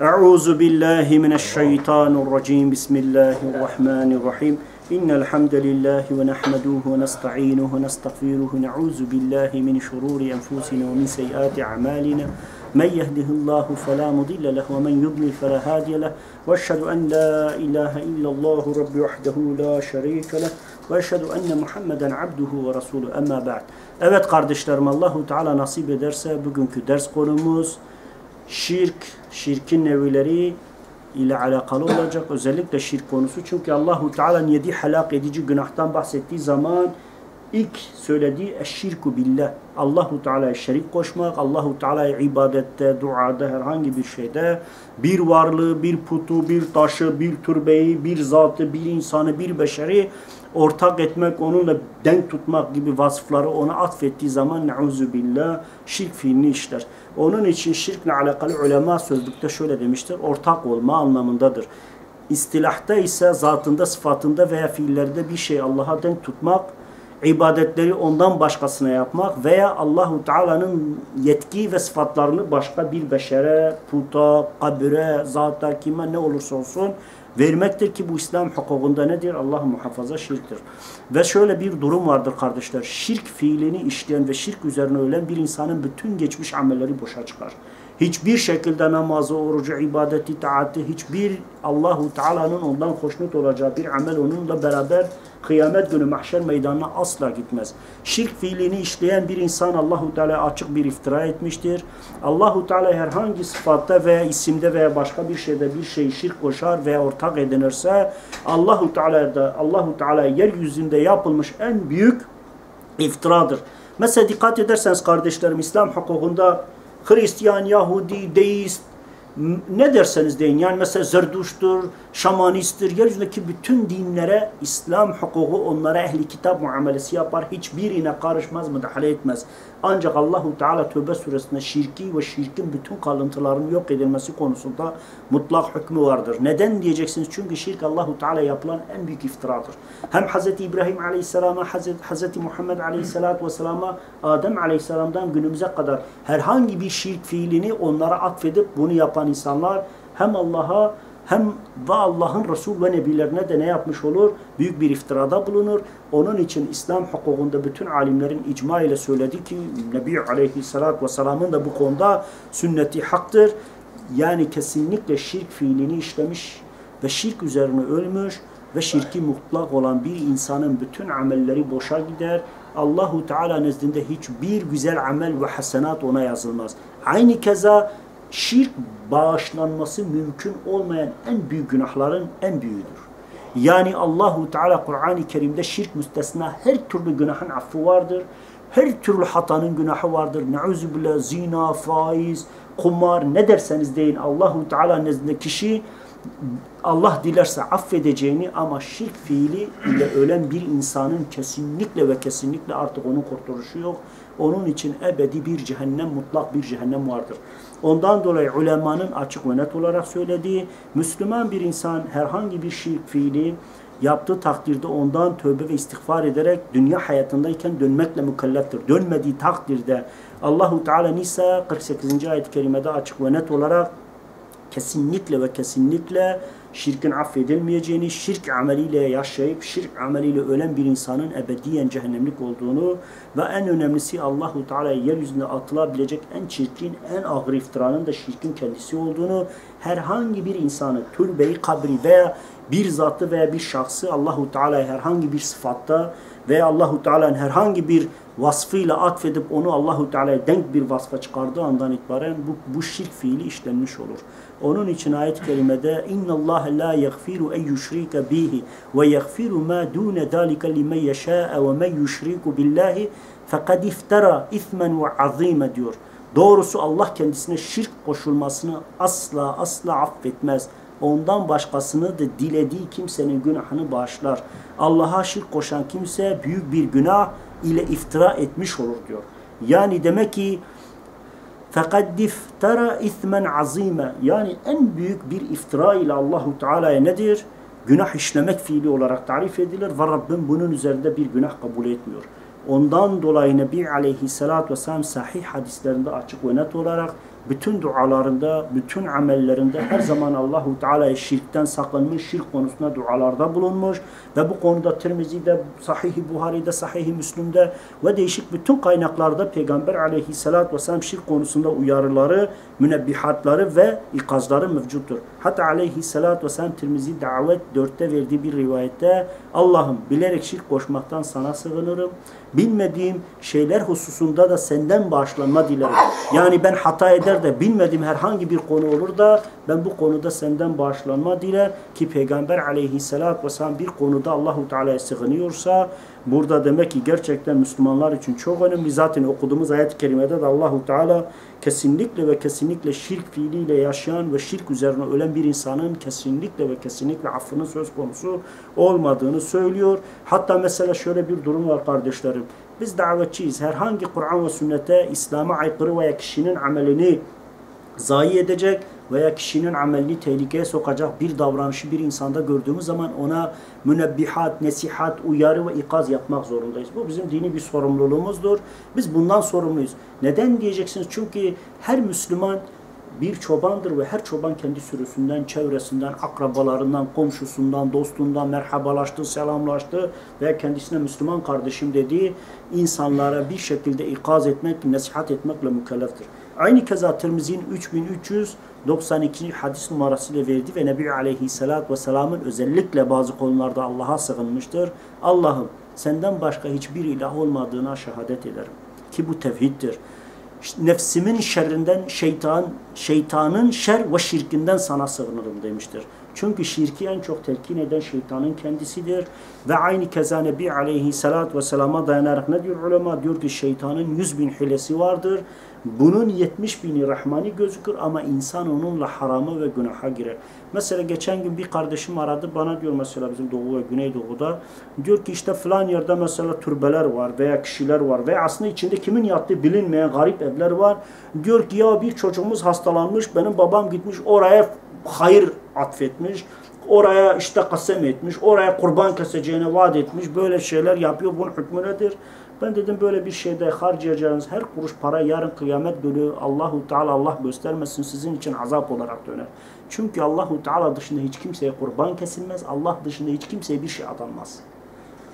Euzu billahi mineşşeytanirracim. Bismillahirrahmanirrahim. İnnel hamdelellahi ve nahmeduhu ve nestainuhu ve nestağfiruhu. Na'uzu billahi min şururi enfusina ve min seyyiati a'malina. Men yehdihillahu fela mudille lehu ve men yudlil fela hadiye lehu. Ve eşhedü en la ilahe illallah rabbi vahdehu la şerike lehu ve eşhedü enne Muhammeden abduhu ve resuluhu. Amma ba'd. Evet kardeşlerim, Allahu Teala nasip ederse bugünkü ders konumuz şirkin nevileri ile alakalı olacak. Özellikle şirk konusu. Çünkü Allahu Teala'nın 7 helak edici günahtan bahsettiği zaman ilk söylediği eşşirku billah. Allahu Teala'ya şerik koşmak, Allahu Teala'ya ibadette, duada, herhangi bir şeyde bir varlığı, bir putu, bir taşı, bir türbeyi, bir zatı, bir insanı, bir beşeri ortak etmek, onunla denk tutmak gibi vasıfları ona atfettiği zaman neuzu billah şirk fiilini işler. Onun için şirkle alakalı ulema sözlükte şöyle demiştir: ortak olma anlamındadır. İstilahta ise zatında, sıfatında veya fiillerinde bir şey Allah'a denk tutmak, ibadetleri ondan başkasına yapmak veya Allahu Teala'nın yetki ve sıfatlarını başka bir beşere, puta, kabire, zata, kime ne olursa olsun vermektir ki bu İslam hukukunda nedir? Allah muhafaza şirktir. Ve şöyle bir durum vardır kardeşler. Şirk fiilini işleyen ve şirk üzerine ölen bir insanın bütün geçmiş amelleri boşa çıkar. Hiçbir şekilde namazı, orucu, ibadeti, taati, hiçbir Allahu Teala'nın ondan hoşnut olacağı bir amel onunla beraber kıyamet günü mahşer meydanına asla gitmez. Şirk fiilini işleyen bir insan Allahu Teala açık bir iftira etmiştir. Allahu Teala herhangi sıfatta veya isimde veya başka bir şeyde bir şeyi şirk koşar veya ortak edinirse Allahu Teala yeryüzünde yapılmış en büyük iftiradır. Mesela dikkat ederseniz kardeşlerim, İslam hukukunda Hristiyan, Yahudi, deist, ne derseniz deyin. Yani mesela Zerduş'tur, Şamanist'tir, yeryüzündeki bütün dinlere İslam hukuku onlara ehli kitap muamelesi yapar. Hiçbirine karışmaz, müdahale etmez. Ancak Allahu Teala Tövbe suresinde şirki ve şirkin bütün kalıntılarının yok edilmesi konusunda mutlak hükmü vardır. Neden diyeceksiniz? Çünkü şirk Allahu Teala yapılan en büyük iftiradır. Hem Hz. İbrahim Aleyhisselam'a, Hz. Muhammed Aleyhisselatü Vesselam'a, Adem Aleyhisselam'dan günümüze kadar herhangi bir şirk fiilini onlara atfedip bunu yapan insanlar hem Allah'a hem ve Allah'ın Resul ve Nebilerine de ne yapmış olur? Büyük bir iftirada bulunur. Onun için İslam hukukunda bütün alimlerin icma ile söylediği ki Nebi Aleyhisselatü Vesselam'ın da bu konuda sünneti haktır. Yani kesinlikle şirk fiilini işlemiş ve şirk üzerine ölmüş ve şirki mutlak olan bir insanın bütün amelleri boşa gider. Allahu Teala nezdinde hiçbir güzel amel ve hasenat ona yazılmaz. Aynı keza şirk bağışlanması mümkün olmayan en büyük günahların en büyüğüdür. Yani Allahu Teala Kur'an-ı Kerim'de şirk müstesna her türlü günahın affı vardır. Her türlü hatanın günahı vardır. Neuzubillah, zina, faiz, kumar, ne derseniz deyin. Allahu Teala nezdinde kişi Allah dilerse affedeceğini, ama şirk fiili ile ölen bir insanın kesinlikle ve kesinlikle artık onun kurtuluşu yok. Onun için ebedi bir cehennem, mutlak bir cehennem vardır. Ondan dolayı ulemanın açık ve net olarak söylediği, Müslüman bir insan herhangi bir şirk fiili yaptığı takdirde ondan tövbe ve istiğfar ederek dünya hayatındayken dönmekle mükelleftir. Dönmediği takdirde Allahu Teala Nisa 48. ayet-i kerimede açık ve net olarak kesinlikle ve kesinlikle şirkin affedilmeyeceğini, şirk ameliyle yaşayıp şirk ameliyle ölen bir insanın ebediyen cehennemlik olduğunu ve en önemlisi Allahu Teala'ya yeryüzünde atılabilecek en çirkin, en ağır iftiranın da şirkin kendisi olduğunu, herhangi bir insanı, türbeyi, kabri veya bir zatı veya bir şahsı Allahu Teala'ya herhangi bir sıfatta veya Allahu Teala'nın herhangi bir vasfıyla atfedip onu Allahu Teala'ya denk bir vasfa çıkardığı andan itibaren bu şirk fiili işlenmiş olur. Onun için ayet-i kerimede İnnallâhe lâ yeğfiru en yuşrike bihi ve yeğfiru mâ dûne dâlike limen yeşâe ve men yuşriku billahi fekad iftara ithmen ve azîme diyor. Doğrusu Allah kendisine şirk koşulmasını asla affetmez. Ondan başkasını da dilediği kimsenin günahını bağışlar. Allah'a şirk koşan kimse büyük bir günah ile iftira etmiş olur diyor. Yani demek ki فَقَدْ اِفْتَرَى اِثْمًا عَظِيمًا, yani en büyük bir iftira ile Allahu Teala'ya nedir? Günah işlemek fiili olarak tarif edilir ve Rabbim bunun üzerinde bir günah kabul etmiyor. Ondan dolayı Nebi Aleyhisselatü Vesselam sahih hadislerinde açık ve net olarak bütün dualarında, bütün amellerinde her zaman Allahu Teala'ya şirkten sakınmış, şirk konusunda dualarda bulunmuş ve bu konuda Tirmizi'de, Sahih-i Buhari'de, Sahih-i Müslim'de ve değişik bütün kaynaklarda Peygamber aleyhissalatü vesselam şirk konusunda uyarıları, münebbihatları ve ikazları mevcuttur. Hatta aleyhissalatü vesselam Tirmizi davet 4'te verdiği bir rivayette Allah'ım bilerek şirk koşmaktan sana sığınırım. Bilmediğim şeyler hususunda da senden bağışlanma dilerim. Yani ben hata eder de bilmediğim herhangi bir konu olur da ben bu konuda senden bağışlanma diler ki Peygamber aleyhissalatü vesselam bir konuda Allahu Teala'ya sığınıyorsa burada demek ki gerçekten Müslümanlar için çok önemli. Zaten okuduğumuz ayet-i kerimede de Allahu Teala kesinlikle ve kesinlikle şirk fiiliyle yaşayan ve şirk üzerine ölen bir insanın kesinlikle ve kesinlikle affının söz konusu olmadığını söylüyor. Hatta mesela şöyle bir durum var kardeşlerim. Biz davetçiyiz. Herhangi Kur'an ve sünnete, İslam'a aykırı veya kişinin amelini zayi edecek veya kişinin amelini tehlikeye sokacak bir davranışı bir insanda gördüğümüz zaman ona münebbihat, nesihat, uyarı ve ikaz yapmak zorundayız. Bu bizim dini bir sorumluluğumuzdur. Biz bundan sorumluyuz. Neden diyeceksiniz? Çünkü her Müslüman bir çobandır ve her çoban kendi sürüsünden, çevresinden, akrabalarından, komşusundan, dostundan merhabalaştı, selamlaştı ve kendisine Müslüman kardeşim dediği insanlara bir şekilde ikaz etmek, nasihat etmekle mükelleftir. Aynı keza Tirmizi'nin 3392 hadis numarasıyla verdi ve Nebi Aleyhisselatü Vesselam'ın özellikle bazı konularda Allah'a sığınmıştır. Allah'ım senden başka hiçbir ilah olmadığına şehadet ederim. Ki bu tevhiddir. Nefsimin şerrinden şeytanın şer ve şirkinden sana sığınırım demiştir. Çünkü şirki en çok telkin eden şeytanın kendisidir. Ve aynı keza Nebi Aleyhisselatü Vesselam'a dayanarak ne diyor ulema? Diyor ki şeytanın 100.000 hilesi vardır. Bunun 70.000'i rahmani gözükür ama insan onunla harama ve günaha girer. Mesela geçen gün bir kardeşim aradı bana diyor mesela bizim Doğu ve Güneydoğu'da diyor ki işte falan yerde mesela türbeler var veya kişiler var ve aslında içinde kimin yattığı bilinmeyen garip evler var. Diyor ki ya bir çocuğumuz hastalanmış benim babam gitmiş oraya hayır atfetmiş. Oraya işte kasem etmiş, oraya kurban keseceğine vaat etmiş, böyle şeyler yapıyor. Bunun hükmü nedir? Ben dedim böyle bir şeyde harcayacağınız her kuruş para yarın kıyamet günü Allahu Teala Allah göstermesin sizin için azap olarak döner. Çünkü Allahu Teala dışında hiç kimseye kurban kesilmez. Allah dışında hiç kimseye bir şey adanmaz.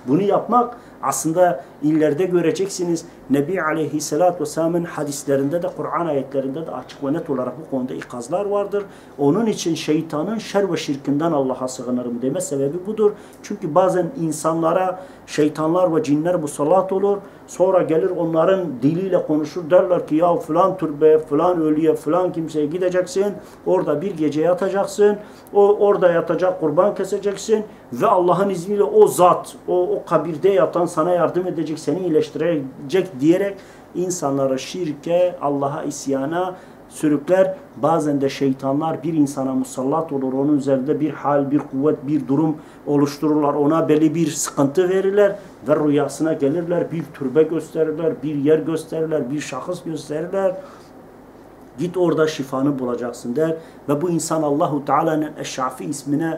Bunu yapmak aslında ileride göreceksiniz. Nebi Aleyhisselatü Vesselam'ın hadislerinde de Kur'an ayetlerinde de açık ve net olarak bu konuda ikazlar vardır. Onun için şeytanın şer ve şirkinden Allah'a sığınırım deme sebebi budur. Çünkü bazen insanlara şeytanlar ve cinler musallat olur. Sonra gelir onların diliyle konuşur derler ki ya falan türbeye, falan ölüye, falan kimseye gideceksin. Orada bir gece yatacaksın. Orada yatacak kurban keseceksin. Ve Allah'ın izniyle o zat, o kabirde yatan sana yardım edecek, seni iyileştirecek diyerek insanları şirke, Allah'a isyana sürükler. Bazen de şeytanlar bir insana musallat olur. Onun üzerinde bir hal, bir kuvvet, bir durum oluştururlar. Ona belli bir sıkıntı verirler ve rüyasına gelirler. Bir türbe gösterirler, bir yer gösterirler, bir şahıs gösterirler. Git orada şifanı bulacaksın der. Ve bu insan Allahu Teala'nın Eşşafi ismine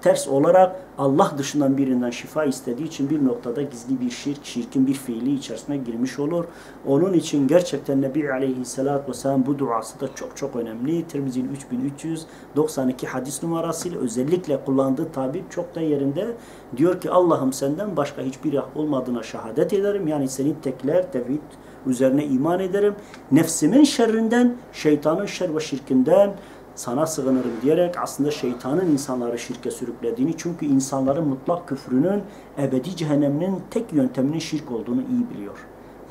ters olarak Allah dışından birinden şifa istediği için bir noktada gizli bir şirkin bir fiili içerisine girmiş olur. Onun için gerçekten Nebi Aleyhisselatü Vesselam bu duası da çok çok önemli. Tirmizi'nin 3392 hadis numarasıyla özellikle kullandığı tabir çok da yerinde. Diyor ki Allah'ım senden başka hiçbir ilah olmadığına şehadet ederim. Yani senin tekler, tevhid üzerine iman ederim. Nefsimin şerrinden, şeytanın şer ve şirkinden sana sığınırım diyerek aslında şeytanın insanları şirke sürüklediğini çünkü insanların mutlak küfrünün ebedi cehenneminin tek yönteminin şirk olduğunu iyi biliyor.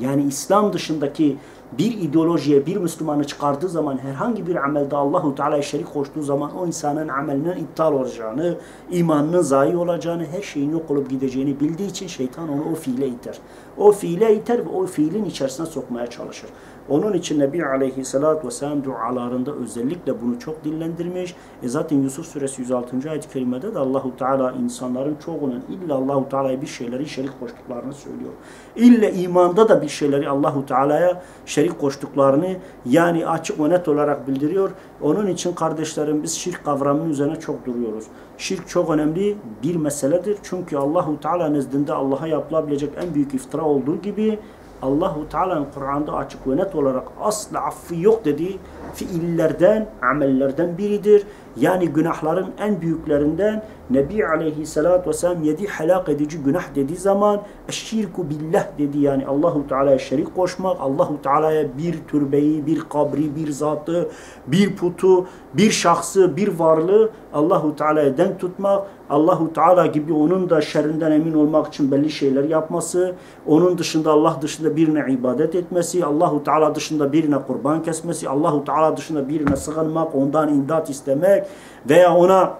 Yani İslam dışındaki bir ideolojiye bir Müslümanı çıkardığı zaman herhangi bir amelde Allahu Teala'ya şerik koştuğu zaman o insanın amelinin iptal olacağını, imanının zayi olacağını, her şeyin yok olup gideceğini bildiği için şeytan onu o fiile iter. O fiile iter ve o fiilin içerisine sokmaya çalışır. Onun için Nebi Aleyhisselatü Vesselam dualarında özellikle bunu çok dillendirmiş. Zaten Yusuf Suresi 106. ayet-i kerimede de Allahu Teala insanların çoğunun illa Allahu Teala'ya bir şeyleri şerik koştuklarını söylüyor. İlla imanda da bir şeyleri Allahu Teala'ya şerik koştuklarını yani açık ve net olarak bildiriyor. Onun için kardeşlerim biz şirk kavramının üzerine çok duruyoruz. Şirk çok önemli bir meseledir. Çünkü Allahu Teala nezdinde Allah'a yapılabilecek en büyük iftira olduğu gibi Allahu Teala'nın Kur'an'da açık ve net olarak asla affı yok dediği fiillerden, amellerden biridir. Yani günahların en büyüklerinden Nebi Aleyhisselatü Vesselam 7 helak edici günah dediği zaman eşşirku billah dedi. Yani Allahu Teala'ya şerik koşmak, Allahu Teala'ya bir türbeyi, bir kabri, bir zatı, bir putu, bir şahsı, bir varlığı Allahu Teala'ya denk tutmak, Allahu Teala gibi onun da şerrinden emin olmak için belli şeyler yapması, onun dışında Allah dışında birine ibadet etmesi, Allahu Teala dışında birine kurban kesmesi, Allahu Teala dışında birine sığınmak, ondan imdat istemek veya ona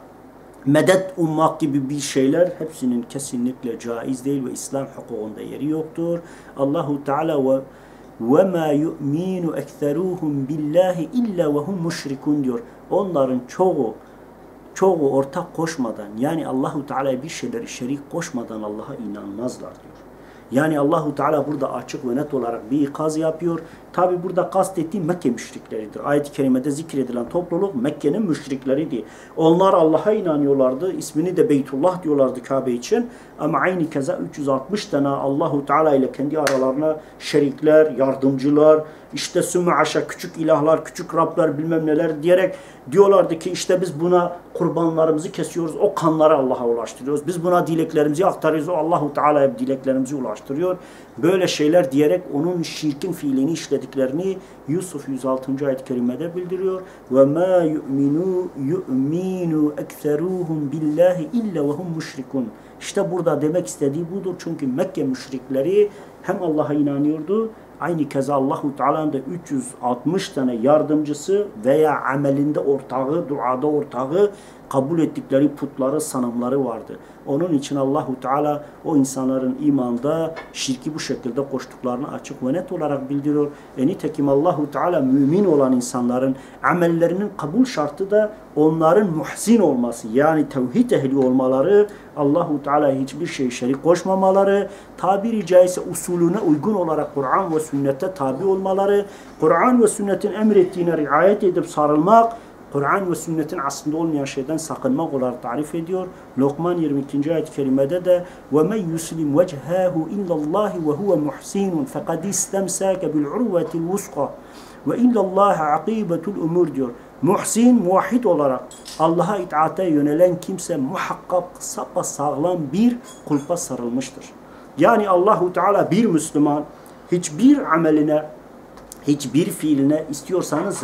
medet ummak gibi bir şeyler hepsinin kesinlikle caiz değil ve İslam hukukunda yeri yoktur. Allahu Teala ve ma yu'minu ekseruhum billahi illa ve hum müşrikun diyor. Onların çoğu ortak koşmadan, yani Allahu Teala'ya bir şeyleri şerik koşmadan Allah'a inanmazlar diyor. Yani Allahu Teala burada açık ve net olarak bir ikaz yapıyor. Tabi burada kastettiği Mekke müşrikleridir. Ayet-i kerimede zikredilen topluluk Mekke'nin müşrikleriydi. Onlar Allah'a inanıyorlardı. İsmini de Beytullah diyorlardı Kabe için. Ama aynı keza 360 tane Allahu Teala ile kendi aralarına şerikler, yardımcılar, işte süm'aşa, küçük ilahlar, küçük Rabler bilmem neler diyerek diyorlardı ki işte biz buna kurbanlarımızı kesiyoruz, o kanları Allah'a ulaştırıyoruz. Biz buna dileklerimizi aktarıyoruz, o Allahu Teala'ya dileklerimizi ulaştırıyor. Böyle şeyler diyerek onun şirkin fiilini işlediklerini Yusuf 106. ayet-i kerimede bildiriyor. Ve ma yu'minu ekseruhum billahi illa ve hum müşrikun. İşte burada demek istediği budur. Çünkü Mekke müşrikleri hem Allah'a inanıyordu, aynı keza Allahu Teala'nın da 360 tane yardımcısı veya amelinde ortağı, duada ortağı kabul ettikleri putları, sanımları vardı. Onun için Allahu Teala o insanların imanda şirki bu şekilde koştuklarını açık ve net olarak bildiriyor. Nitekim Allahu Teala mümin olan insanların amellerinin kabul şartı da onların muhsin olması, yani tevhid ehli olmaları, Allahu Teala hiçbir şey şerik koşmamaları, tabiri caizse usulüne uygun olarak Kur'an ve sünnete tabi olmaları, Kur'an ve sünnetin emrettiğine riayet edip sarılmak, Kur'an ve sünnetin aslında olmayan şeyden sakınmak olarak tarif ediyor. Lokman 22. ayet-i kerimede de وَمَنْ يُسْلِمْ وَجْهَاهُ اِلَّا اللّٰهِ وَهُوَ مُحْسِينٌ فَقَدْ اِسْتَمْسَاكَ بِالْعُرْوَةِ الْوُسْقَى وَاِلَّا اللّٰهَ عَقِيبَةُ الْاُمُورِ diyor. Muhsin, muvahhid olarak Allah'a itaate yönelen kimse muhakkak sapasağlam bir kulpa sarılmıştır. Yani Allahu Teala bir Müslüman hiçbir ameline, hiçbir fiiline istiyorsanız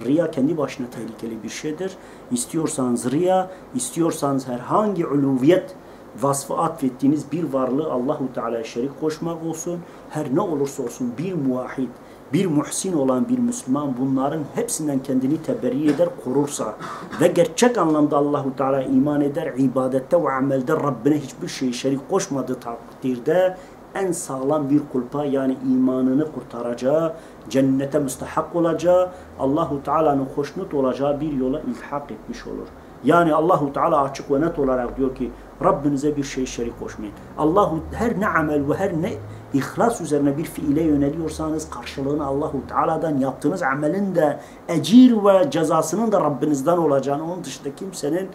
Riya kendi başına tehlikeli bir şeydir. İstiyorsanız riya, istiyorsanız herhangi uluviyet vasfı atfettiğiniz bir varlığı Allahu Teala'ya şerik koşmak olsun, her ne olursa olsun bir muvahhid, bir muhsin olan bir Müslüman bunların hepsinden kendini teberri eder, korursa ve gerçek anlamda Allahu Teala iman eder, ibadette ve amelde Rabbine hiçbir şey şerik koşmadığı takdirde en sağlam bir kulpa, yani imanını kurtaracağı, cennete müstahak olacağı, Allahu Teala'nın hoşnut olacağı bir yola ilhak etmiş olur. Yani Allahu Teala açık ve net olarak diyor ki Rabbinize bir şey şerik koşmayın. Allahu her ne amel ve her ne ihlas üzerine bir fiile yöneliyorsanız karşılığını Allahu Teala'dan, yaptığınız amelin de ecir ve cezasının da Rabbinizden olacağını, onun dışında kimsenin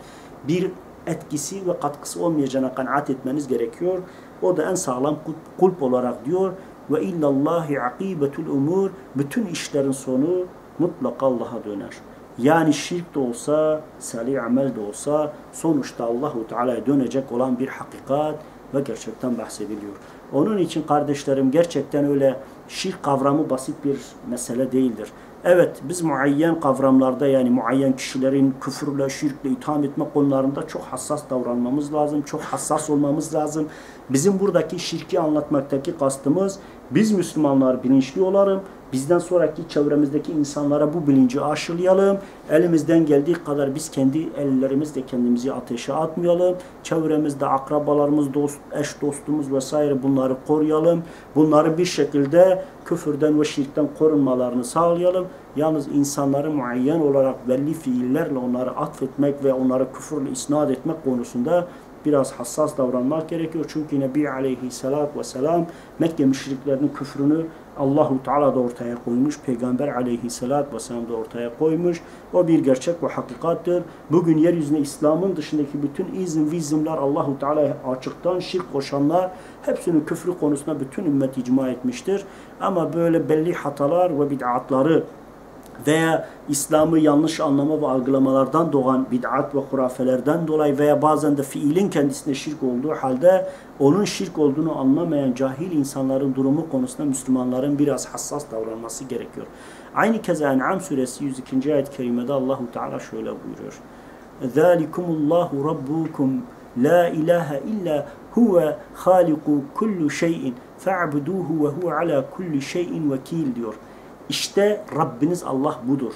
bir etkisi ve katkısı olmayacağına kanaat etmeniz gerekiyor. O da en sağlam kulp olarak diyor ve illallahi akibetul umur, bütün işlerin sonu mutlaka Allah'a döner. Yani şirk de olsa, salih amel de olsa sonuçta Allahu Teala'ya dönecek olan bir hakikat ve gerçekten bahsediliyor. Onun için kardeşlerim gerçekten öyle şirk kavramı basit bir mesele değildir. Evet, biz muayyen kavramlarda, yani muayyen kişilerin küfürle, şirkle itham etme konularında çok hassas davranmamız lazım, çok hassas olmamız lazım. Bizim buradaki şirki anlatmaktaki kastımız, biz Müslümanlar bilinçli olalım, bizden sonraki çevremizdeki insanlara bu bilinci aşılayalım. Elimizden geldiği kadar biz kendi ellerimizle kendimizi ateşe atmayalım. Çevremizde akrabalarımız, eş dostumuz vesaire bunları koruyalım. Bunları bir şekilde küfürden ve şirkten korunmalarını sağlayalım. Yalnız insanları muayyen olarak belli fiillerle onları atfetmek ve onları küfürle isnat etmek konusunda biraz hassas davranmak gerekiyor. Çünkü Nebi Aleyhisselatü Vesselam Mekke müşriklerinin küfrünü Allahu Teala da ortaya koymuş. Peygamber Aleyhisselatü Vesselam da ortaya koymuş. O bir gerçek ve hakikattır. Bugün yeryüzünde İslam'ın dışındaki bütün izm vizmler Allahu Teala'ya açıktan şirk koşanlar hepsinin küfrü konusunda bütün ümmet icma etmiştir. Ama böyle belli hatalar ve bid'atları veya İslam'ı yanlış anlama ve algılamalardan doğan bid'at ve hurafelerden dolayı veya bazen de fiilin kendisine şirk olduğu halde onun şirk olduğunu anlamayan cahil insanların durumu konusunda Müslümanların biraz hassas davranması gerekiyor. Aynı keza En'am suresi 102. ayet-i kerimede Allahu Teala şöyle buyuruyor. ذَٰلِكُمُ اللّٰهُ رَبُّكُمْ لَا اِلَٰهَ اِلَّا هُوَ خَالِقُ كُلُّ شَيْءٍ فَاعْبُدُوهُ وَهُوَ عَلَى كُلِّ شَيْءٍ وَكِيلٌ diyor. İşte Rabbiniz Allah budur.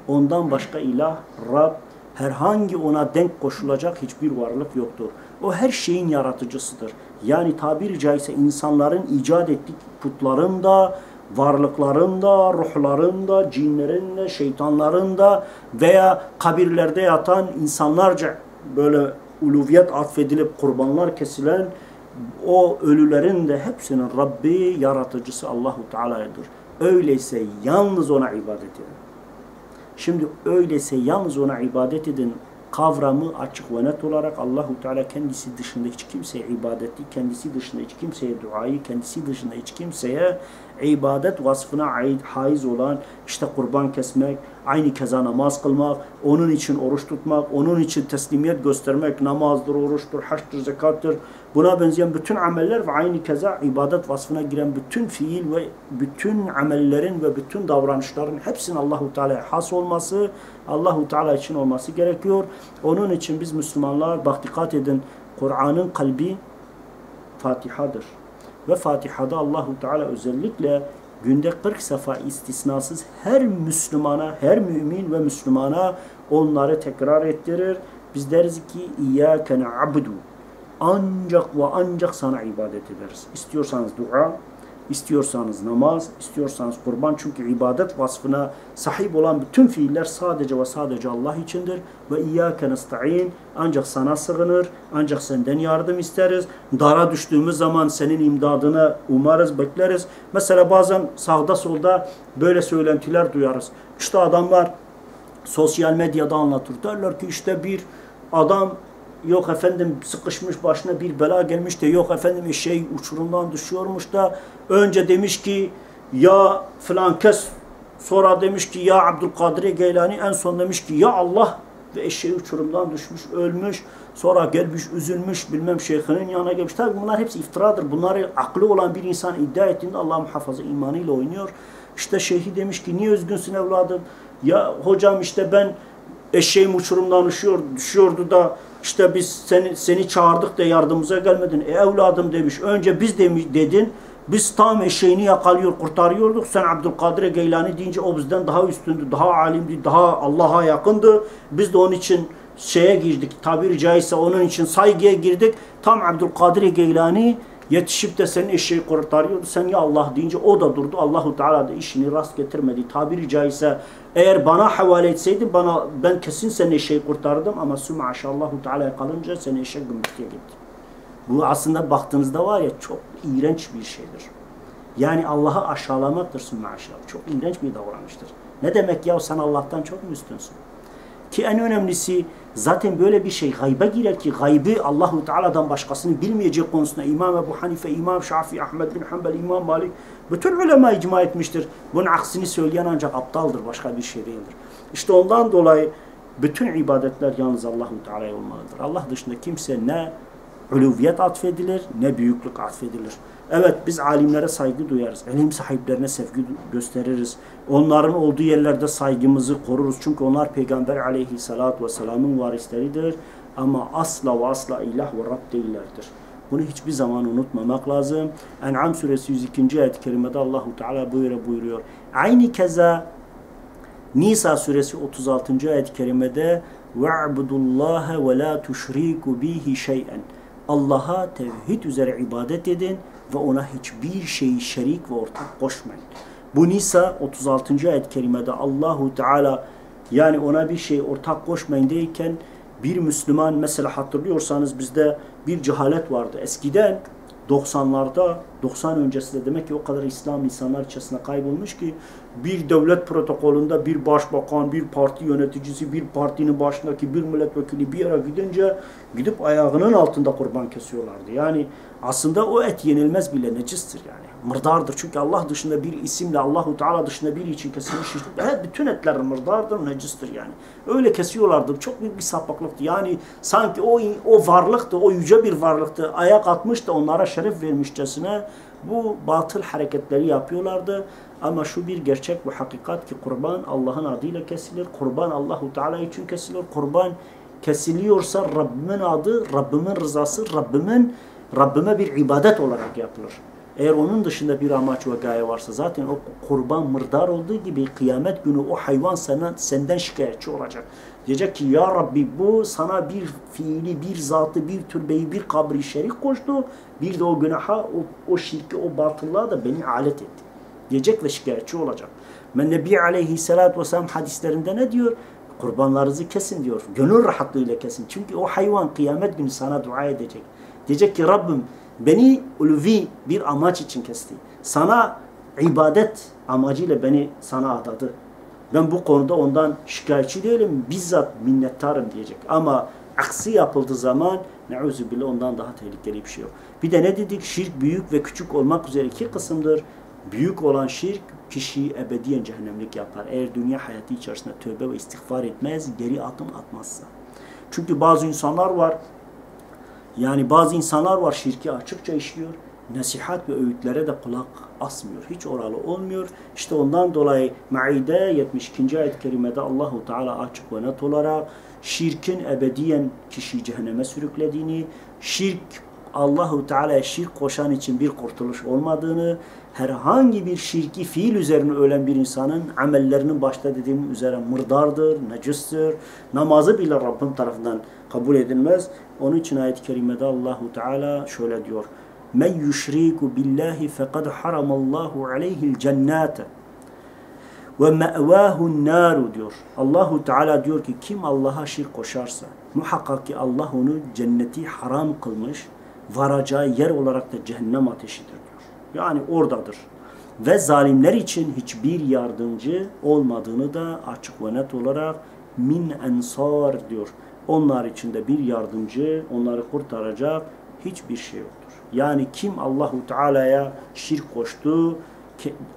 Ondan başka ilah, Rab, herhangi ona denk koşulacak hiçbir varlık yoktur. O her şeyin yaratıcısıdır. Yani tabiri caizse insanların icat ettiği putların da, varlıkların da, ruhların da, cinlerin de, şeytanların da veya kabirlerde yatan insanlarca böyle uluviyet atfedilip kurbanlar kesilen o ölülerin de hepsinin Rabbi, yaratıcısı Allahu Teala'dır. Öyleyse yalnız ona ibadet edin. Şimdi öyleyse yalnız ona ibadet edin kavramı açık ve net olarak Allahu Teala kendisi dışında hiç kimseye ibadeti, kendisi dışında hiç kimseye duayı, kendisi dışında hiç kimseye ibadet vasfına haiz olan işte kurban kesmek, aynı keza namaz kılmak, onun için oruç tutmak, onun için teslimiyet göstermek, namazdır, oruçtur, haçtır, zekattır. Buna benzeyen bütün ameller ve aynı keza ibadet vasfına giren bütün fiil ve bütün amellerin ve bütün davranışların hepsinin Allahu Teala'ya has olması, Allahu Teala için olması gerekiyor. Onun için biz Müslümanlar bak dikkat edin, Kur'an'ın kalbi Fatiha'dır. Ve Fatiha'da Allahu Teala özellikle günde 40 sefa istisnasız her Müslümana, her mümin ve Müslümana onları tekrar ettirir. Biz deriz ki İyyâke na'budu. Ancak ve ancak sana ibadet ederiz. İstiyorsanız dua, istiyorsanız namaz, istiyorsanız kurban. Çünkü ibadet vasfına sahip olan bütün fiiller sadece ve sadece Allah içindir. Ve İyyâke nesta'in. Ancak sana sığınır, ancak senden yardım isteriz. Dara düştüğümüz zaman senin imdadını umarız, bekleriz. Mesela bazen sağda solda böyle söylentiler duyarız. İşte adamlar sosyal medyada anlatır. Derler ki işte bir adam yok efendim sıkışmış başına bir bela gelmiş de yok efendim eşeği uçurumdan düşüyormuş da önce demiş ki ya filan kes, sonra demiş ki ya Abdülkadir Geylani, en son demiş ki ya Allah ve eşeği uçurumdan düşmüş, ölmüş, sonra gelmiş üzülmüş bilmem şeyhinin yanına gelmiş. Tabi bunlar hepsi iftiradır. Bunları aklı olan bir insan iddia ettiğinde Allah muhafaza imanıyla oynuyor. İşte şeyhi demiş ki niye üzgünsün evladım? Ya hocam işte ben eşeğim uçurumdan düşüyordu da işte biz seni çağırdık da yardımımıza gelmedin. Evladım demiş. Önce biz dedin. Biz tam eşeğini yakalıyor, kurtarıyorduk. Sen Abdülkadir Geylani deyince o bizden daha üstündü, daha alimdi, daha Allah'a yakındı. Biz de onun için şeye girdik. Tabiri caizse onun için saygıya girdik. Tam Abdülkadir Geylani yetişip de senin eşeği kurtarıyordu. Sen ya Allah deyince o da durdu. Allahu Teala da işini rast getirmedi. Tabiri caizse eğer bana havale etseydin ben kesin senin eşeği kurtardım ama maşallahu Teala'ya kalınca senin eşek gümrükteye gitti. Bu aslında baktığınızda var ya çok iğrenç bir şeydir. Yani Allah'ı aşağılamaktır maşallah. Çok iğrenç bir davranıştır. Ne demek ya sen Allah'tan çok mu üstünsün? Ki en önemlisi zaten böyle bir şey gayba girer ki gaybı Allahu Teala'dan başkasını bilmeyeceği konusunda İmam Ebu Hanife, İmam Şafii, Ahmed bin Hanbel, İmam Malik bütün ulema icma etmiştir. Bunun aksini söyleyen ancak aptaldır, başka bir şey değildir. İşte ondan dolayı bütün ibadetler yalnız Allahu Teala'ya olmalıdır. Allah dışında kimse ne uluviyet atfedilir ne büyüklük atfedilir. Evet biz alimlere saygı duyarız. İlim sahiplerine sevgi gösteririz. Onların olduğu yerlerde saygımızı koruruz. Çünkü onlar Peygamber Aleyhisselatü Vesselam'ın varisleridir. Ama asla ve asla ilah ve Rab değillerdir. Bunu hiçbir zaman unutmamak lazım. En'am suresi 102. ayet-i kerimede Allahu Teala buyuruyor. Aynı keza Nisa suresi 36. ayet-i kerimede وَاعْبُدُ اللّٰهَ وَلَا تُشْرِكُ بِهِ شَيْئًا. Allah'a tevhid üzere ibadet edin ve ona hiçbir şeyi şerik ve ortak koşmayın. Bu Nisa 36. ayet-i kerimede Allahu Teala yani ona bir şey ortak koşmayın derken Bir Müslüman mesela hatırlıyorsanız bizde bir cehalet vardı. Eskiden 90'larda, 90 öncesinde demek ki o kadar İslam insanlar içerisinde kaybolmuş ki bir devlet protokolünde bir başbakan, bir parti yöneticisi, bir partinin başındaki bir milletvekili bir yere gidince gidip ayağının altında kurban kesiyorlardı. Yani aslında o et yenilmez bile necistir yani. Mırdardır. Çünkü Allah dışında bir isimle, Allahu Teala dışında biri için kesilmiş bütün etler mırdardır, necistir yani. Öyle kesiyorlardı. Çok büyük bir sapıklıktı. Yani sanki o varlıktı, o yüce bir varlıktı. Ayak atmış da onlara şeref vermişçesine bu batıl hareketleri yapıyorlardı. Ama şu bir gerçek, bu hakikat ki kurban Allah'ın adıyla kesilir. Kurban Allahu Teala için kesilir. Kurban kesiliyorsa Rabbimin adı, Rabbimin rızası, Rabbime bir ibadet olarak yapılır. Eğer onun dışında bir amaç ve gaye varsa zaten o kurban mırdar olduğu gibi kıyamet günü o hayvan senden şikayetçi olacak. Diyecek ki ya Rabbi bu sana bir fiili, bir zatı, bir türbeyi, bir kabri şerik koştu. Bir de o günaha, o şirki, o batıllığa da beni alet etti. Diyecek ve şikayetçi olacak. Nebi Aleyhisselatü Vesselam hadislerinde ne diyor? Kurbanlarınızı kesin diyor. Gönül rahatlığıyla kesin. Çünkü o hayvan kıyamet günü sana dua edecek. Diyecek ki Rabbim beni ulvi bir amaç için kesti. Sana ibadet amacıyla beni sana adadı. Ben bu konuda ondan şikayetçi değilim. Bizzat minnettarım diyecek. Ama aksi yapıldığı zaman neuzübillah ondan daha tehlikeli bir şey yok. Bir de ne dedik? Şirk büyük ve küçük olmak üzere iki kısımdır. Büyük olan şirk kişiyi ebediyen cehennemlik yapar. Eğer dünya hayatı içerisinde tövbe ve istiğfar etmez, geri adım atmazsa. Çünkü bazı insanlar var, şirki açıkça işliyor. Nasihat ve öğütlere de kulak asmıyor. Hiç oralı olmuyor. İşte ondan dolayı Maide 72. ayet-i kerimede Allahu Teala açık ve net olarak şirkin ebediyen kişiyi cehenneme sürüklediğini, Allahu Teala'ya şirk koşan için bir kurtuluş olmadığını, herhangi bir şirki fiil üzerine ölen bir insanın amellerinin başta dediğim üzere mırdardır, necistir. Namazı bile Rabbim tarafından kabul edilmez. Onun için ayet-i kerimede Allahu Teala şöyle diyor. Men yushriku billahi fekad haramallahu aleyhil cennate ve me'vâhun nâru diyor. Allahu Teala diyor ki kim Allah'a şirk koşarsa muhakkak ki Allah onu cenneti haram kılmış, varacağı yer olarak da cehennem ateşidir diyor. Yani oradadır. Ve zalimler için hiçbir yardımcı olmadığını da açık ve net olarak min ensar diyor. Onlar için de bir yardımcı, onları kurtaracak hiçbir şey yoktur. Yani kim Allahu Teala'ya şirk koştu,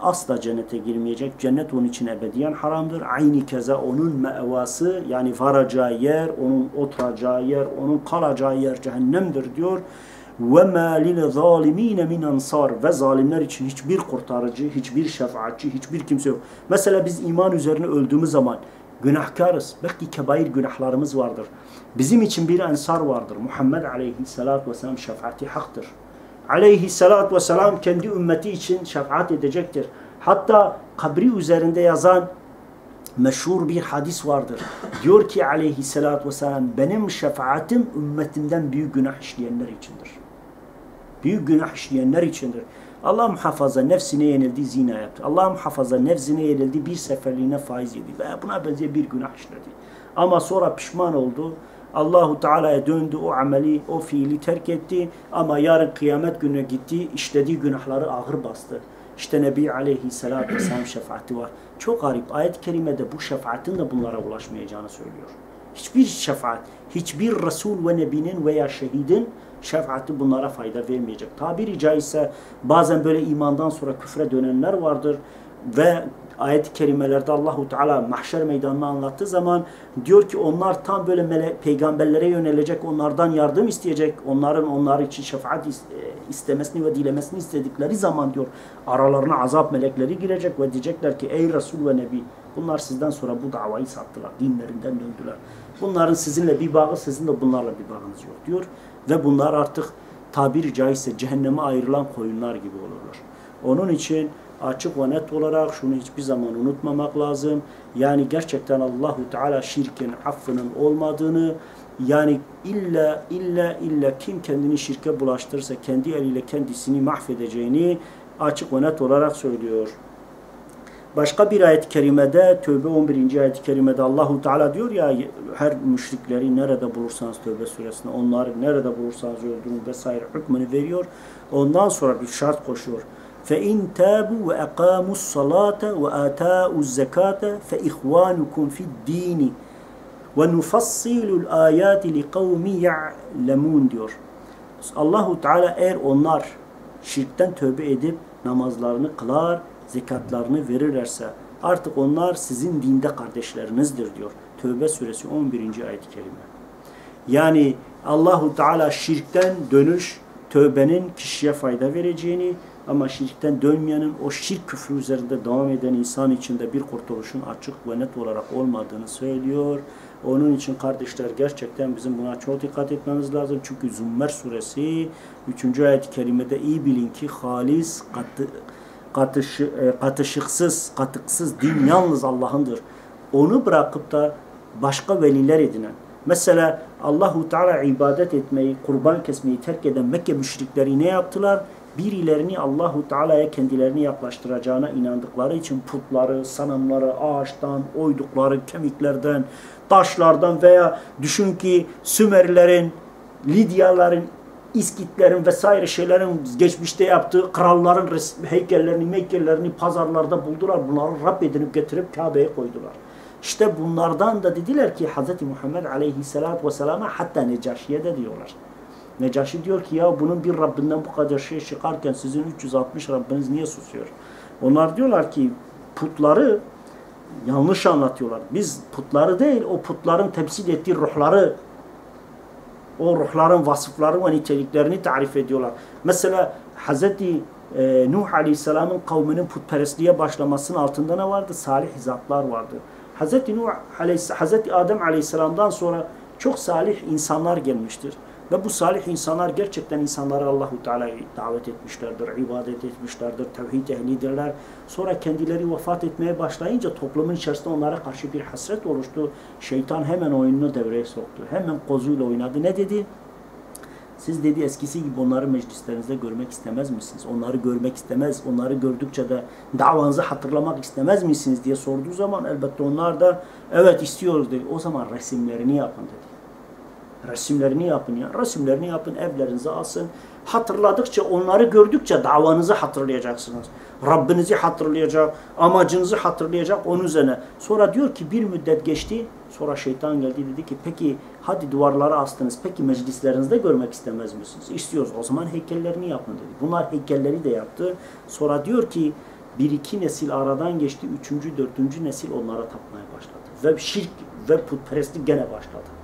asla cennete girmeyecek. Cennet onun için ebediyen haramdır. Aynı keza onun mevası yani varacağı yer, onun oturacağı yer, onun kalacağı yer cehennemdir diyor. وَمَا لِلْظَالِم۪ينَ مِنْ ansar ve zalimler için hiçbir kurtarıcı, hiçbir şefaatçi, hiçbir kimse yok. Mesela biz iman üzerine öldüğümüz zaman günahkarız. Belki kebair günahlarımız vardır. Bizim için bir ensar vardır. Muhammed Aleyhisselatü Vesselam şefaati haktır. Aleyhisselatü Vesselam kendi ümmeti için şefaat edecektir. Hatta kabri üzerinde yazan meşhur bir hadis vardır. Diyor ki Aleyhisselatü Vesselam benim şefaatim ümmetimden büyük günah işleyenler içindir. Büyük günah işleyenler içindir. Allah muhafaza nefsine yenildi, zina yaptı. Allah muhafaza nefsine yenildi, bir seferliğine faiz yedi. Ve buna benzer bir günah işledi. Ama sonra pişman oldu. Allahu Teala'ya döndü, o ameli, o fiili terk etti. Ama yarın kıyamet gününe gitti, işlediği günahları ağır bastı. İşte Nebi Aleyhisselatü Vesselam şefaati var. Çok garip. Ayet-i kerimede bu şefaatin de bunlara ulaşmayacağını söylüyor. Hiçbir şefaat, hiçbir Resul ve Nebinin veya şehidin şefaati bunlara fayda vermeyecek. Tabiri caizse bazen böyle imandan sonra küfre dönenler vardır ve ayet-i kerimelerde Allahu Teala mahşer meydanını anlattığı zaman diyor ki onlar tam böyle peygamberlere yönelecek, onlardan yardım isteyecek, onların onlar için şefaat istemesini ve dilemesini istedikleri zaman diyor aralarına azap melekleri girecek ve diyecekler ki ey Resul ve Nebi bunlar sizden sonra bu davayı sattılar, dinlerinden döndüler. Bunların sizinle bir bağı, sizin de bunlarla bir bağınız yok diyor. Ve bunlar artık tabiri caizse cehenneme ayrılan koyunlar gibi olurlar. Onun için açık ve net olarak şunu hiçbir zaman unutmamak lazım. Yani gerçekten Allahu Teala şirkin affının olmadığını, yani illa kim kendini şirke bulaştırırsa kendi eliyle kendisini mahvedeceğini açık ve net olarak söylüyor. Başka bir ayet-i kerimede, Tövbe 11. ayet-i kerimede Allahu Teala diyor ya, her müşrikleri nerede bulursanız Tövbe suresinde, onları nerede bulursanız öldürün vesaire hükmünü veriyor. Ondan sonra bir şart koşuyor. فَاِنْ تَابُوا وَاَقَامُوا الصَّلَاةَ وَآتَاءُوا الزَّكَاةَ فَاِخْوَانُكُمْ فِي الدِّينِ وَنُفَصِّلُ الْآيَاتِ لِقَوْمِ يَعْلَمُونَ diyor. Allahu Teala eğer onlar şirkten tövbe edip namazlarını kılar, zekatlarını verirlerse artık onlar sizin dinde kardeşlerinizdir diyor. Tövbe suresi 11. ayet-i kerime. Yani Allahu Teala şirkten dönüş, tövbenin kişiye fayda vereceğini ama şirkten dönmeyenin, o şirk küfrü üzerinde devam eden insan içinde bir kurtuluşun açık ve net olarak olmadığını söylüyor. Onun için kardeşler gerçekten bizim buna çok dikkat etmemiz lazım. Çünkü Zümer suresi 3. ayet-i kerimede iyi bilin ki halis, katıksız din yalnız Allah'ındır. Onu bırakıp da başka veliler edinen, mesela Allahu Teala ibadet etmeyi, kurban kesmeyi terk eden Mekke müşrikleri ne yaptılar? Birilerini Allahu Teala'ya kendilerini yaklaştıracağına inandıkları için putları, sanamları ağaçtan, oydukları kemiklerden, taşlardan veya düşün ki Sümerlerin, Lidyaların, İskitlerin vesaire şeylerin geçmişte yaptığı kralların heykellerini pazarlarda buldular. Bunları Rab edinip getirip Kabe'ye koydular. İşte bunlardan da dediler ki Hz. Muhammed Aleyhisselatü Vesselam'a, hatta Necaşi'ye de diyorlar. Necaşi diyor ki ya bunun bir Rabbinden bu kadar şey çıkarken sizin 360 Rabbiniz niye susuyor? Onlar diyorlar ki putları yanlış anlatıyorlar. Biz putları değil, o putların temsil ettiği ruhları, o ruhların vasıfları ve niteliklerini tarif ediyorlar. Mesela Hz. Nuh Aleyhisselam'ın kavminin putperestliğe başlamasının altında ne vardı? Salih zatlar vardı. Hz. Adem Aleyhisselam'dan sonra çok salih insanlar gelmiştir. Ve bu salih insanlar gerçekten insanları Allahu Teala'ya davet etmişlerdir, ibadet etmişlerdir, tevhid ehlidirler. Sonra kendileri vefat etmeye başlayınca toplumun içerisinde onlara karşı bir hasret oluştu. Şeytan hemen oyununu devreye soktu. Hemen kozuyla oynadı. Ne dedi? Siz dedi eskisi gibi onları meclislerinizde görmek istemez misiniz? Onları görmek istemez, onları gördükçe de davanızı hatırlamak istemez misiniz diye sorduğu zaman elbette onlar da evet istiyoruz dedi. O zaman resimlerini yapın dedi. Resimlerini yapın ya. Resimlerini yapın, evlerinize alsın. Hatırladıkça, onları gördükçe davanızı hatırlayacaksınız. Rabbinizi hatırlayacak, amacınızı hatırlayacak onun üzerine. Sonra diyor ki bir müddet geçti. Sonra şeytan geldi dedi ki peki hadi duvarlara astınız. Peki meclislerinizde görmek istemez misiniz? İstiyoruz. O zaman heykellerini yapın dedi. Bunlar heykelleri de yaptı. Sonra diyor ki bir iki nesil aradan geçti. Üçüncü, dördüncü nesil onlara tapmaya başladı. Ve şirk ve putperestlik gene başladı.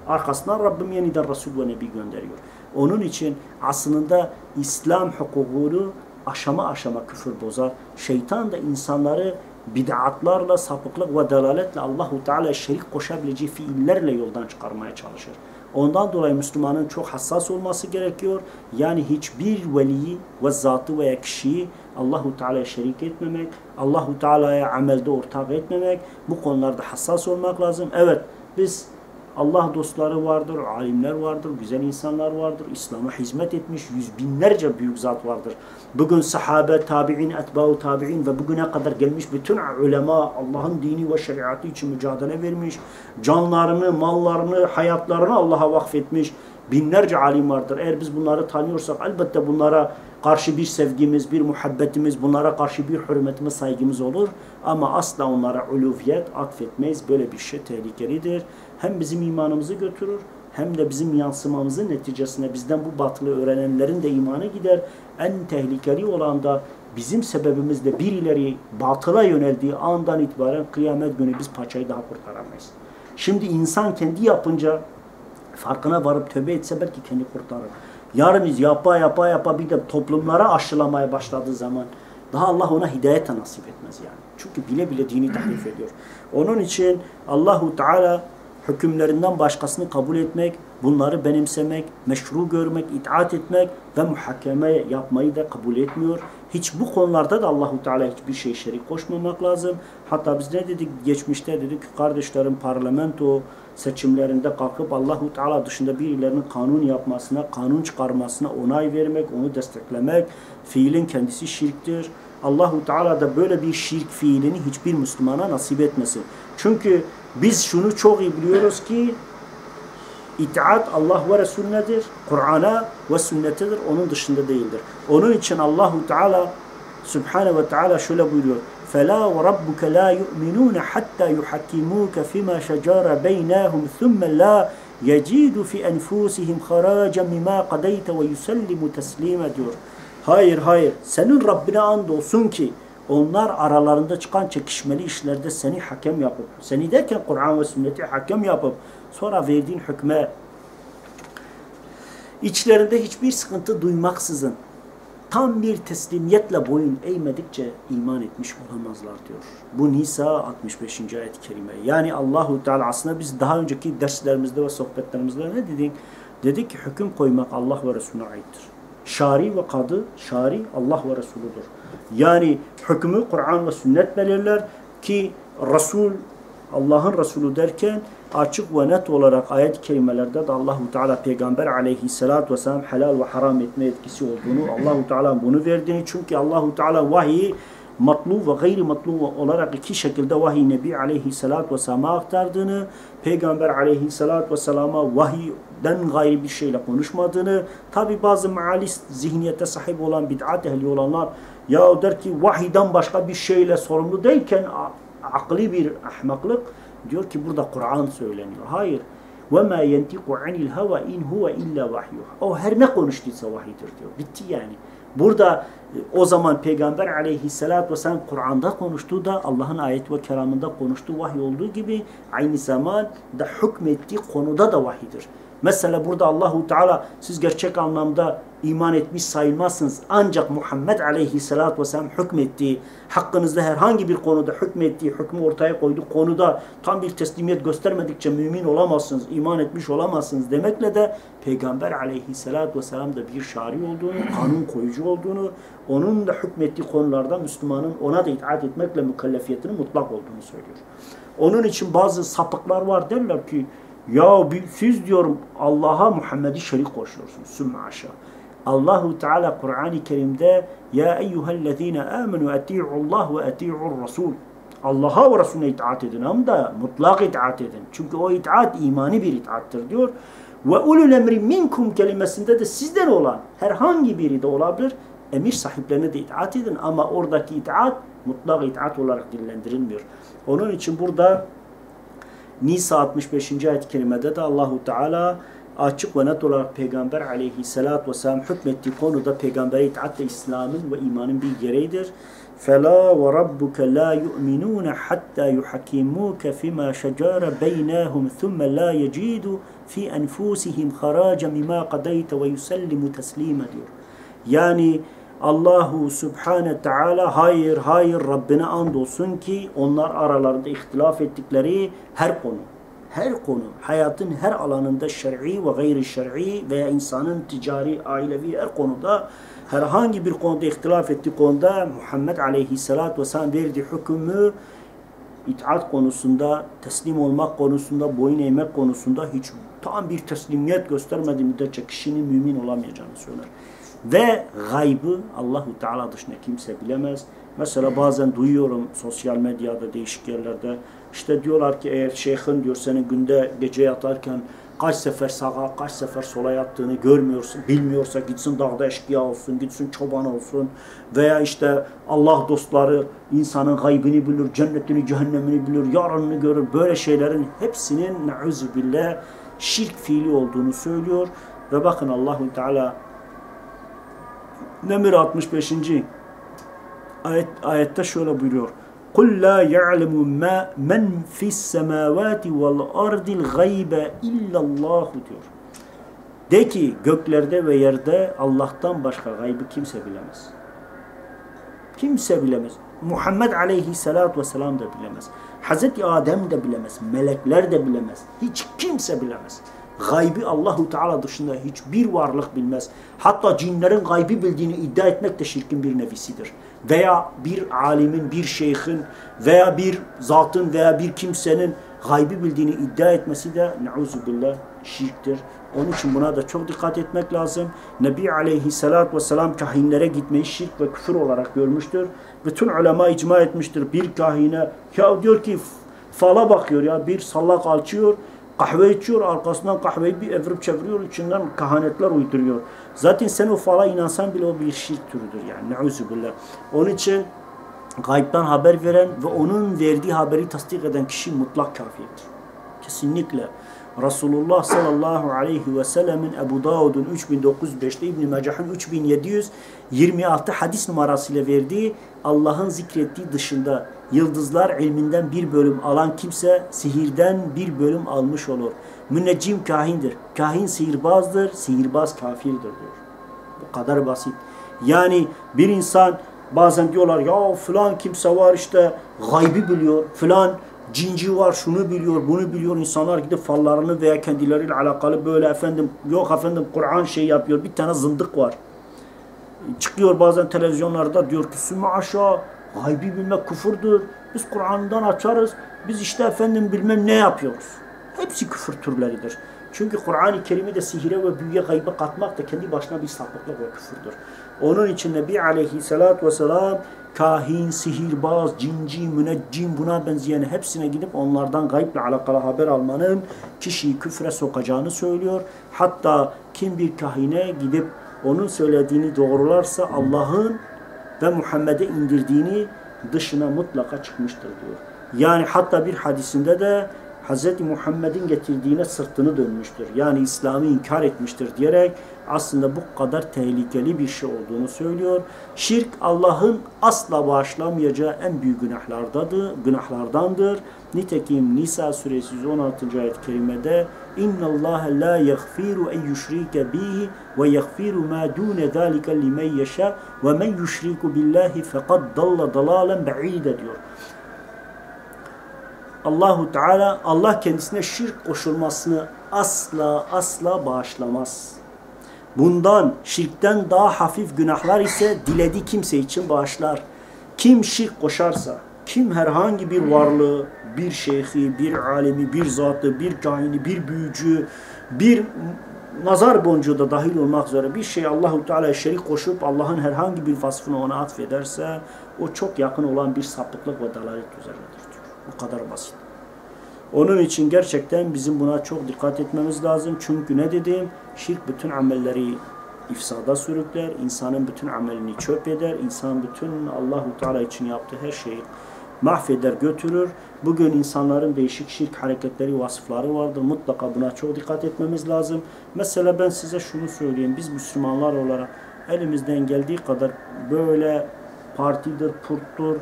Arkasından Rabbim yeniden Resul ve Nebi gönderiyor. Onun için aslında İslam hukukunu aşama aşama küfür bozar. Şeytan da insanları bid'atlarla, sapıklık ve delaletle Allahu Teala şerik koşabileceği fiillerle yoldan çıkarmaya çalışır. Ondan dolayı Müslümanın çok hassas olması gerekiyor. Yani hiçbir veliyi ve zatı veya kişiyi Allahu Teala'ya şerik etmemek, Allahu Teala'ya amelde ortak etmemek, bu konularda hassas olmak lazım. Evet, biz Allah dostları vardır, alimler vardır, güzel insanlar vardır, İslam'a hizmet etmiş yüz binlerce büyük zat vardır. Bugün sahabe, tabi'in, etba'u tabi'in ve bugüne kadar gelmiş bütün ulema Allah'ın dini ve şeriatı için mücadele vermiş, canlarını, mallarını, hayatlarını Allah'a vakfetmiş binlerce alim vardır. Eğer biz bunları tanıyorsak elbette bunlara karşı bir sevgimiz, bir muhabbetimiz, bunlara karşı bir hürmetimiz, saygımız olur. Ama asla onlara uluviyet atfetmeyiz. Böyle bir şey tehlikelidir. Hem bizim imanımızı götürür, hem de bizim yansımamızın neticesinde bizden bu batılı öğrenenlerin de imanı gider. En tehlikeli olan da bizim sebebimizle birileri batıla yöneldiği andan itibaren kıyamet günü biz paçayı daha kurtaramayız. Şimdi insan kendi yapınca farkına varıp tövbe etse belki kendi kurtarır. Yarın yapa bir de toplumlara aşılamaya başladığı zaman daha Allah ona hidayet nasip etmez yani. Çünkü bile bile dini tahrif ediyor. Onun için Allahu Teala hükümlerinden başkasını kabul etmek, bunları benimsemek, meşru görmek, itaat etmek ve muhakeme yapmayı da kabul etmiyor. Hiç bu konularda da Allahu Teala hiçbir şey şerik koşmamak lazım. Hatta biz ne dedik? Geçmişte dedik ki kardeşlerim parlamento seçimlerinde kalkıp Allahu Teala dışında birilerinin kanun yapmasına, kanun çıkarmasına onay vermek, onu desteklemek, fiilin kendisi şirktir. Allahu Teala da böyle bir şirk fiilini hiçbir Müslümana nasip etmesin. Çünkü biz şunu çok iyi biliyoruz ki İtaat Allah ve Resulünedir, Kur'an'a ve sünnetedir, onun dışında değildir. Onun için Allahu Teala Subhanahu ve Teala şöyle buyuruyor. فَلَا وَرَبُّكَ لَا يُؤْمِنُونَ حَتَّى يُحَكِّمُوكَ فِي مَا شَجَرَ بَيْنَهُمْ ثُمَّ لَا يَجِدُوا فِي أَنْفُسِهِمْ خَرَاجًا مِمَّا قَضَيْتَ وَيُسَلِّمُوا تَسْلِيمًا diyor. Hayır, hayır. Senin Rabbine andolsun ki onlar aralarında çıkan çekişmeli işlerde seni hakem yapıp, seni derken Kur'an ve sünneti hakem yapıp, sonra verdiğin hükme içlerinde hiçbir sıkıntı duymaksızın tam bir teslimiyetle boyun eğmedikçe iman etmiş olamazlar diyor. Bu Nisa 65. ayet-i kerime. Yani Allahu Teala aslında biz daha önceki derslerimizde ve sohbetlerimizde ne dedik? Dedik ki hüküm koymak Allah ve Resulüne aittir. Şari ve kadı, şari Allah ve Resuludur. Yani hükmü Kur'an ve sünnet belirler ki Resul, Allah'ın Resulü derken açık ve net olarak ayet-i kerimelerde de Allahu Teala Peygamber aleyhissalatu vesselam helal ve haram etme etkisi olduğunu, Allahu Teala bunu verdiğini, çünkü Allahu Teala vahiy matlub ve gayri matlub olarak iki şekilde vahiy Nebi aleyhissalatu vesselam'a aktardığını, Peygamber aleyhissalatu vesselama vahiyden gayri bir şeyle konuşmadığını, tabi bazı meali zihniyete sahip olan bid'at ehli olanlar ya der ki vahiyden başka bir şeyle sorumlu değilken akli bir ahmaklık, diyor ki burada Kur'an söyleniyor. Hayır. وَمَا يَنْتِقُ عَنِ الْهَوَا اِنْ هُوَ اِلَّا وَحْيُهُ. O her ne konuştuysa vahidir diyor. Bitti yani. Burada o zaman Peygamber aleyhissalatü vesselam Kur'an'da konuştuğu da Allah'ın ayet ve kelamında konuştuğu vahiy olduğu gibi aynı zamanda hükmettiği konuda da vahidir. Mesela burada Allahu Teala siz gerçek anlamda iman etmiş sayılmazsınız. Ancak Muhammed aleyhissalatü vesselam hükmettiği, hakkınızda herhangi bir konuda hükmettiği, hükmü ortaya koyduğu konuda tam bir teslimiyet göstermedikçe mümin olamazsınız, iman etmiş olamazsınız demekle de Peygamber aleyhissalatü vesselam da bir şari olduğunu, kanun koyucu olduğunu, onun da hükmettiği konularda Müslümanın ona da itaat etmekle mükellefiyetinin mutlak olduğunu söylüyor. Onun için bazı sapıklar var, derler ki ya siz diyorum Allah'a Muhammed'i şerik koşuyorsunuz. Sümme aşağı. Allahu Teala Kur'an-ı Kerim'de ya eyyühellezine amenu eti'ullah ve eti'ur rasul. Allah'a ve Resulüne itaat edin, hem de mutlak itaat edin. Çünkü o itaat imani bir itaattır diyor. Ve ulul emri minkum kelimesinde de sizden olan herhangi biri de olabilir. Emir sahiplerine de itaat edin ama oradaki itaat mutlak itaat olarak dillendirilmiyor. Onun için burada Nisa 65. ayet-i kerimede de Allahu Teala açık ve net olarak Peygamber aleyhissalatü vesselam hükmettiği konuda Peygamber'e itaat de İslam'ın ve imanın bir gereğidir. فَلَا وَرَبُّكَ لَا يُؤْمِنُونَ حَتَّى يُحَكِّمُوكَ فِي مَا شَجَرَ بَيْنَهُمْ ثُمَّ لَا يَجِدُوا فِي أَنْفُسِهِمْ خَرَاجًا مِمَا قَضَيْتَ وَيُسَلِّمُوا تَسْلِيمًا diyor. Yani Allahu Subhane Teala hayır Rabbine andolsun ki onlar aralarında ihtilaf ettikleri her konu, hayatın her alanında şer'i ve gayri şer'i veya insanın ticari, ailevi her konuda herhangi bir konuda ihtilaf ettiği konuda Muhammed aleyhissalatü vesselam verdiği hükmü itaat konusunda, teslim olmak konusunda, boyun eğmek konusunda hiç tam bir teslimiyet göstermediği müddetçe kişinin mümin olamayacağını söyler. Ve gaybı Allahu Teala dışında kimse bilemez. Mesela bazen duyuyorum sosyal medyada değişik yerlerde işte diyorlar ki eğer şeyhin diyor senin günde gece yatarken kaç sefer sağa kaç sefer sola yattığını görmüyorsun, bilmiyorsa gitsin dağda eşkıya olsun, gitsin çoban olsun veya işte Allah dostları insanın gaybını bilir, cennetini, cehennemini bilir, yarınını görür. Böyle şeylerin hepsinin ne'uzubillah şirk fiili olduğunu söylüyor ve bakın Allahu Teala Nemir 65. ayette şöyle buyuruyor. قُلْ لَا يَعْلَمُ مَنْ فِي السَّمَاوَاتِ وَالْأَرْضِ الْغَيْبَ اِلَّا اللّٰهُ diyor. De ki göklerde ve yerde Allah'tan başka gaybı kimse bilemez. Kimse bilemez. Muhammed aleyhissalatü vesselam da bilemez. Hazreti Adem de bilemez. Melekler de bilemez. Hiç kimse bilemez. Gaybi Allahu Teala dışında hiçbir varlık bilmez. Hatta cinlerin gaybi bildiğini iddia etmek de şirkin bir nevisidir. Veya bir alimin, bir şeyhin veya bir zatın veya bir kimsenin gaybi bildiğini iddia etmesi de neuzubillah şirktir. Onun için buna da çok dikkat etmek lazım. Nebi Aleyhisselatü Vesselam kahinlere gitmeyi şirk ve küfür olarak görmüştür. Bütün ulema icma etmiştir. Bir kahine ya diyor ki fala bakıyor ya, bir sallak alçıyor, kahve içiyor, arkasından kahveyi bir evirip çeviriyor, içinden kehanetler uyduruyor. Zaten sen o fala inansan bile o bir şirk türüdür yani. Neuzubillah. Onun için gaybden haber veren ve onun verdiği haberi tasdik eden kişi mutlak kafirdir. Kesinlikle. Resulullah sallallahu aleyhi ve sellemin Ebu Davud'un 3905'te İbn-i Mecah'ın 3726 hadis numarasıyla verdiği Allah'ın zikrettiği dışında yıldızlar ilminden bir bölüm alan kimse sihirden bir bölüm almış olur. Müneccim kahindir. Kahin sihirbazdır. Sihirbaz kafirdir diyor. Bu kadar basit. Yani bir insan bazen diyorlar ya filan kimse var işte gaybi biliyor. Filan cinci var, şunu biliyor, bunu biliyor. İnsanlar gidip fallarını veya kendileriyle alakalı böyle efendim, yok efendim Kur'an şey yapıyor. Bir tane zındık var. Çıkıyor bazen televizyonlarda diyor ki sümme aşağı, gaybi bilmek küfürdür. Biz Kur'an'dan açarız. Biz işte efendim bilmem ne yapıyoruz. Hepsi küfür türleridir. Çünkü Kur'an-ı Kerim'i de sihire ve büyüye gaybe katmak da kendi başına bir sapıklık ve küfürdür. Onun için Nebi Aleyhisselatü Vesselam kahin, sihirbaz, cinci, müneccim buna benzeyen hepsine gidip onlardan gayble alakalı haber almanın kişiyi küfre sokacağını söylüyor. Hatta kim bir kahine gidip onun söylediğini doğrularsa Allah'ın ve Muhammed'e indirdiğini dışına mutlaka çıkmıştır diyor. Yani hatta bir hadisinde de Hz. Muhammed'in getirdiğine sırtını dönmüştür. Yani İslam'ı inkar etmiştir diyerek aslında bu kadar tehlikeli bir şey olduğunu söylüyor. Şirk Allah'ın asla bağışlamayacağı en büyük günahlardandır. Nitekim Nisa suresi 116. ayet-i kerimede اِنَّ اللّٰهَ لَا يَغْفِيرُ اَنْ يُشْرِيكَ بِهِ وَيَغْفِيرُ مَا دُونَ ذَٰلِكَ لِمَنْ يَشَاءُ وَمَنْ يُشْرِكُ بِاللّٰهِ فَقَدْ ضَلَّ ضَلَالًا بَعِيدًا diyor. Allahu Teala Allah kendisine şirk koşulmasını asla bağışlamaz. Bundan şirkten daha hafif günahlar ise dilediği kimse için bağışlar. Kim şirk koşarsa, kim herhangi bir varlığı, bir şeyhi, bir alemi, bir zatı, bir kahini, bir büyücü, bir nazar boncuğu da dahil olmak üzere bir şey Allahu Teala'ya şerik koşup Allah'ın herhangi bir vasfını ona atfederse o çok yakın olan bir sapıklık ve dalalet üzerindedir diyor. Bu kadar basit. Onun için gerçekten bizim buna çok dikkat etmemiz lazım. Çünkü ne dedim? Şirk bütün amelleri ifsada sürükler, insanın bütün amelini çöp eder, insan bütün Allahu Teala için yaptığı her şeyi mahveder, götürür. Bugün insanların değişik şirk hareketleri, vasıfları vardır. Mutlaka buna çok dikkat etmemiz lazım. Mesela ben size şunu söyleyeyim. Biz Müslümanlar olarak elimizden geldiği kadar böyle partidir, purttur,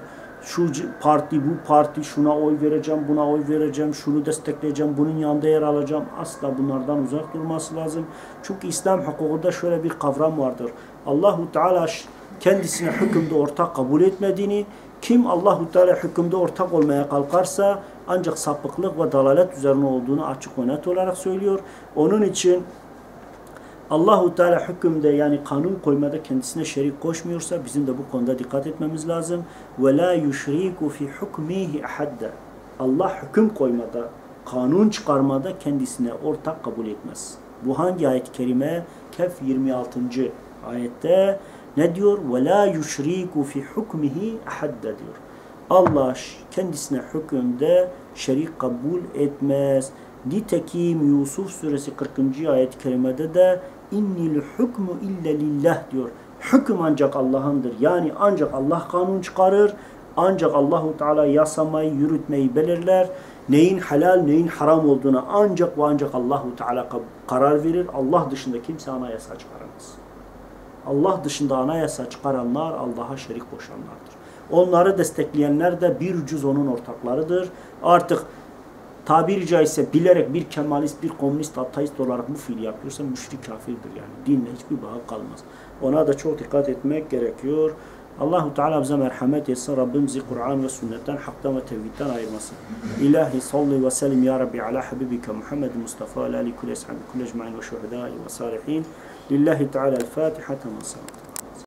şu parti, bu parti, şuna oy vereceğim, buna oy vereceğim, şunu destekleyeceğim, bunun yanında yer alacağım. Asla bunlardan uzak durması lazım. Çünkü İslam hukukunda şöyle bir kavram vardır. Allahu Teala kendisine hükümde ortak kabul etmediğini, kim Allahu Teala hükümde ortak olmaya kalkarsa ancak sapıklık ve dalalet üzerine olduğunu açık ve net olarak söylüyor. Onun için Allahu Teala hükümde yani kanun koymada kendisine şerik koşmuyorsa bizim de bu konuda dikkat etmemiz lazım. Ve la yushriku fi hukmihi ahadda. Allah hüküm koymada, kanun çıkarmada kendisine ortak kabul etmez. Bu hangi ayet-i kerime? Kehf 26. ayette ne diyor? Ve la yushriku fi hukmihi ahadda diyor. Allah kendisine hükümde şerik kabul etmez. Nitekim Yusuf suresi 40. ayet-i kerimede de innil hukmu illa lillah diyor. Hüküm ancak Allah'ındır. Yani ancak Allah kanun çıkarır. Ancak Allahu Teala yasamayı, yürütmeyi belirler. Neyin helal, neyin haram olduğuna ancak ve ancak Allahu Teala karar verir. Allah dışında kimse anayasa çıkaramaz. Allah dışında anayasa çıkaranlar Allah'a şerik koşanlardır. Onları destekleyenler de bir cüz onun ortaklarıdır. Artık tabiri caizse bilerek bir kemalist, bir komünist, ateist olarak bu fiili yapıyorsa müşrik kafirdir yani. Dinle hiçbir bağı kalmaz. Ona da çok dikkat etmek gerekiyor. Allahu Teala bize merhamet etsin. Rabbimizi Kur'an ve sünnetten, haktan ve tevhidden ayırmasın. İlahi salli ve sellim ya Rabbi ala habibike Muhammed Mustafa ala ali kulli eshabi kulli ecmain ve şuhedai ve salihin. Lillahi Teala el-Fatiha. Tamam.